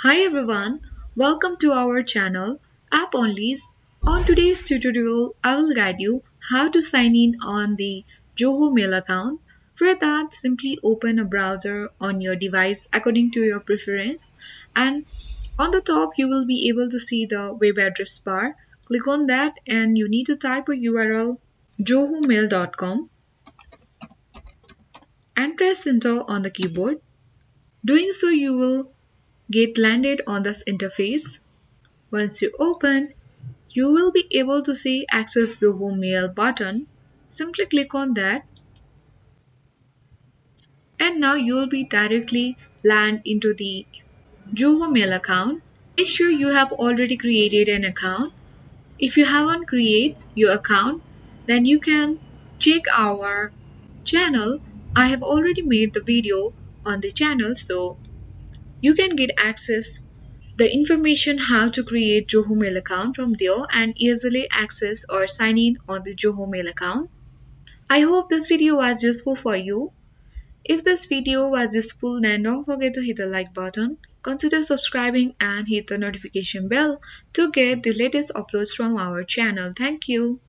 Hi everyone, welcome to our channel App Onlys. On today's tutorial, I will guide you how to sign in on the Zoho Mail account. For that, simply open a browser on your device according to your preference, and on the top you will be able to see the web address bar. Click on that and you need to type a URL zohomail.com and press enter on the keyboard. Doing so, you will get landed on this interface. Once you open, you will be able to see Access Zoho Mail button. Simply click on that and now you will be directly land into the Zoho Mail account. Make sure you have already created an account. If you haven't created your account, then you can check our channel. I have already made the video on the channel, so you can get access the information how to create Zoho Mail account from there and easily access or sign in on the Zoho Mail account. I hope this video was useful for you. If this video was useful, then don't forget to hit the like button, consider subscribing and hit the notification bell to get the latest uploads from our channel. Thank you.